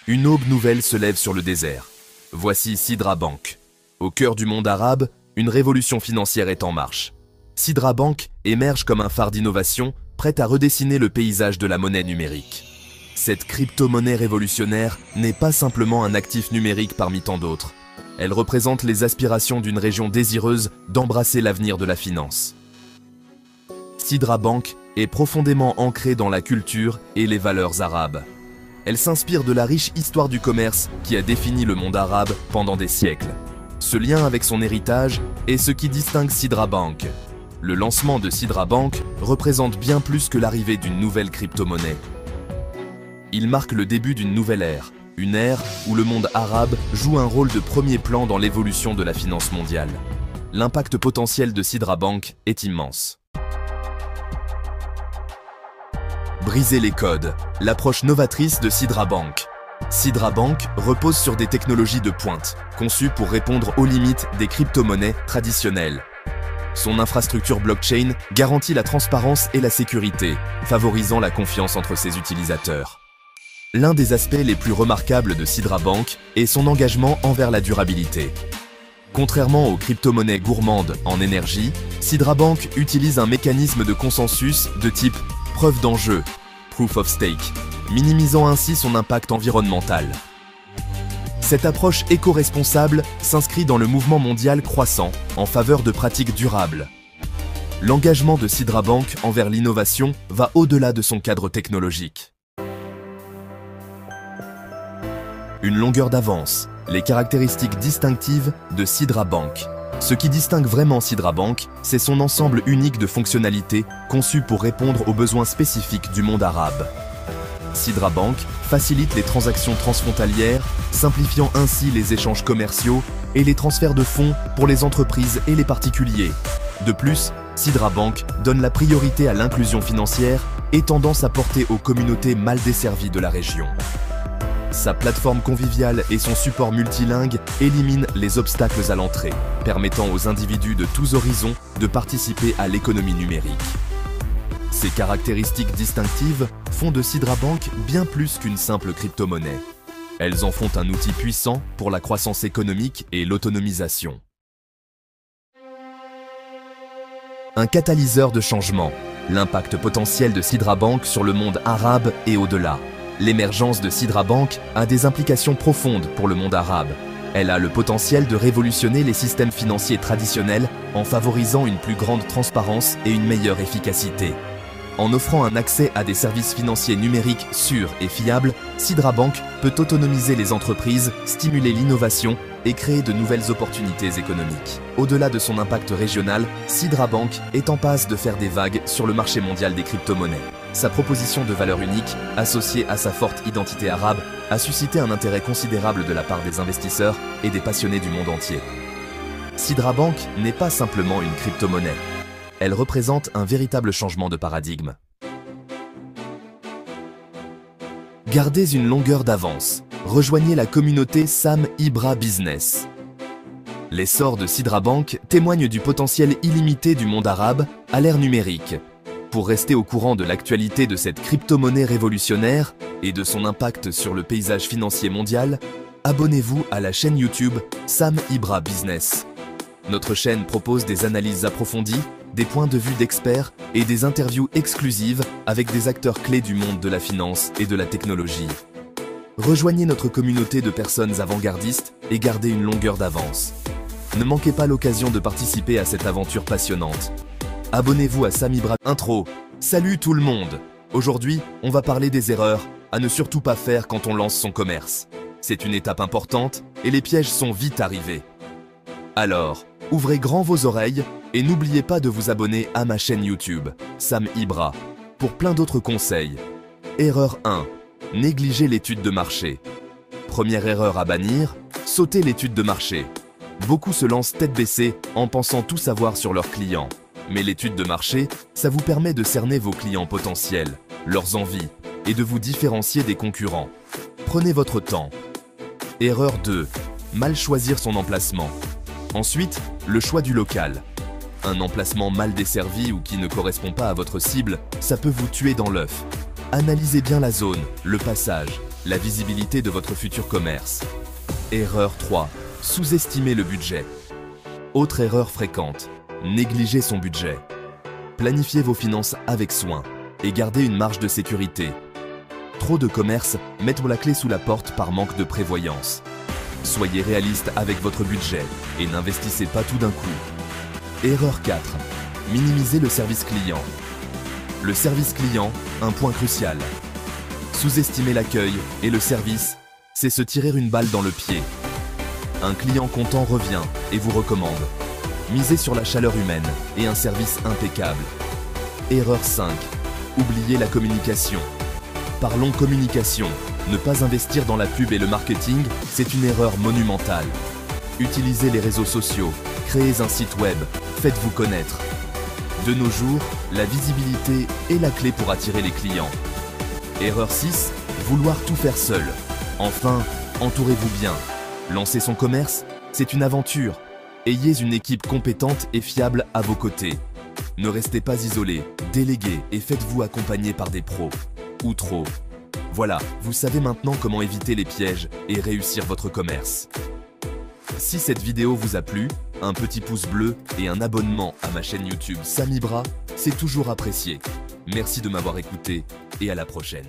Une aube nouvelle se lève sur le désert. Voici Sidra Bank. Au cœur du monde arabe, une révolution financière est en marche. Sidra Bank émerge comme un phare d'innovation, prêt à redessiner le paysage de la monnaie numérique. Cette crypto-monnaie révolutionnaire n'est pas simplement un actif numérique parmi tant d'autres. Elle représente les aspirations d'une région désireuse d'embrasser l'avenir de la finance. Sidra Bank est profondément ancrée dans la culture et les valeurs arabes. Elle s'inspire de la riche histoire du commerce qui a défini le monde arabe pendant des siècles. Ce lien avec son héritage est ce qui distingue Sidra Bank. Le lancement de Sidra Bank représente bien plus que l'arrivée d'une nouvelle crypto-monnaie. Il marque le début d'une nouvelle ère, une ère où le monde arabe joue un rôle de premier plan dans l'évolution de la finance mondiale. L'impact potentiel de Sidra Bank est immense. Briser les codes, l'approche novatrice de Sidra Bank. Sidra Bank repose sur des technologies de pointe, conçues pour répondre aux limites des crypto-monnaies traditionnelles. Son infrastructure blockchain garantit la transparence et la sécurité, favorisant la confiance entre ses utilisateurs. L'un des aspects les plus remarquables de Sidra Bank est son engagement envers la durabilité. Contrairement aux crypto-monnaies gourmandes en énergie, Sidra Bank utilise un mécanisme de consensus de type preuve d'enjeu, proof of stake, minimisant ainsi son impact environnemental. Cette approche éco-responsable s'inscrit dans le mouvement mondial croissant en faveur de pratiques durables. L'engagement de Sidra Bank envers l'innovation va au-delà de son cadre technologique. Une longueur d'avance, les caractéristiques distinctives de Sidra Bank. Ce qui distingue vraiment Sidra Bank, c'est son ensemble unique de fonctionnalités conçues pour répondre aux besoins spécifiques du monde arabe. Sidra Bank facilite les transactions transfrontalières, simplifiant ainsi les échanges commerciaux et les transferts de fonds pour les entreprises et les particuliers. De plus, Sidra Bank donne la priorité à l'inclusion financière et tendance à porter aux communautés mal desservies de la région. Sa plateforme conviviale et son support multilingue éliminent les obstacles à l'entrée, permettant aux individus de tous horizons de participer à l'économie numérique. Ces caractéristiques distinctives font de Sidra Bank bien plus qu'une simple crypto-monnaie. Elles en font un outil puissant pour la croissance économique et l'autonomisation. Un catalyseur de changement, l'impact potentiel de Sidra Bank sur le monde arabe et au-delà. L'émergence de Sidra Bank a des implications profondes pour le monde arabe. Elle a le potentiel de révolutionner les systèmes financiers traditionnels en favorisant une plus grande transparence et une meilleure efficacité. En offrant un accès à des services financiers numériques sûrs et fiables, Sidra Bank peut autonomiser les entreprises, stimuler l'innovation et créer de nouvelles opportunités économiques. Au-delà de son impact régional, Sidra Bank est en passe de faire des vagues sur le marché mondial des crypto-monnaies. Sa proposition de valeur unique, associée à sa forte identité arabe, a suscité un intérêt considérable de la part des investisseurs et des passionnés du monde entier. Sidra Bank n'est pas simplement une crypto-monnaie. Elle représente un véritable changement de paradigme. Gardez une longueur d'avance. Rejoignez la communauté Sam Ibra Business. L'essor de Sidra Bank témoigne du potentiel illimité du monde arabe à l'ère numérique. Pour rester au courant de l'actualité de cette crypto-monnaie révolutionnaire et de son impact sur le paysage financier mondial, abonnez-vous à la chaîne YouTube Sam Ibra Business. Notre chaîne propose des analyses approfondies, des points de vue d'experts et des interviews exclusives avec des acteurs clés du monde de la finance et de la technologie. Rejoignez notre communauté de personnes avant-gardistes et gardez une longueur d'avance. Ne manquez pas l'occasion de participer à cette aventure passionnante. Abonnez-vous à Sam Ibra. Intro. Salut tout le monde. Aujourd'hui, on va parler des erreurs à ne surtout pas faire quand on lance son commerce. C'est une étape importante et les pièges sont vite arrivés. Alors, ouvrez grand vos oreilles et n'oubliez pas de vous abonner à ma chaîne YouTube, Sam Ibra, pour plein d'autres conseils. Erreur 1. Négligez l'étude de marché. Première erreur à bannir, sautez l'étude de marché. Beaucoup se lancent tête baissée en pensant tout savoir sur leurs clients. Mais l'étude de marché, ça vous permet de cerner vos clients potentiels, leurs envies, et de vous différencier des concurrents. Prenez votre temps. Erreur 2. Mal choisir son emplacement. Ensuite, le choix du local. Un emplacement mal desservi ou qui ne correspond pas à votre cible, ça peut vous tuer dans l'œuf. Analysez bien la zone, le passage, la visibilité de votre futur commerce. Erreur 3. Sous-estimer le budget. Autre erreur fréquente, négliger son budget. Planifiez vos finances avec soin et gardez une marge de sécurité. Trop de commerces mettent la clé sous la porte par manque de prévoyance. Soyez réaliste avec votre budget et n'investissez pas tout d'un coup. Erreur 4. Minimiser le service client. Le service client, un point crucial. Sous-estimer l'accueil et le service, c'est se tirer une balle dans le pied. Un client content revient et vous recommande. Misez sur la chaleur humaine et un service impeccable. Erreur 5. Oubliez la communication. Parlons communication. Ne pas investir dans la pub et le marketing, c'est une erreur monumentale. Utilisez les réseaux sociaux, créez un site web, faites-vous connaître. De nos jours, la visibilité est la clé pour attirer les clients. Erreur 6. Vouloir tout faire seul. Enfin, entourez-vous bien. Lancer son commerce, c'est une aventure. Ayez une équipe compétente et fiable à vos côtés. Ne restez pas isolé, déléguez et faites-vous accompagner par des pros. Ou trop. Voilà, vous savez maintenant comment éviter les pièges et réussir votre commerce. Si cette vidéo vous a plu, un petit pouce bleu et un abonnement à ma chaîne YouTube Sam Ibra, c'est toujours apprécié. Merci de m'avoir écouté et à la prochaine.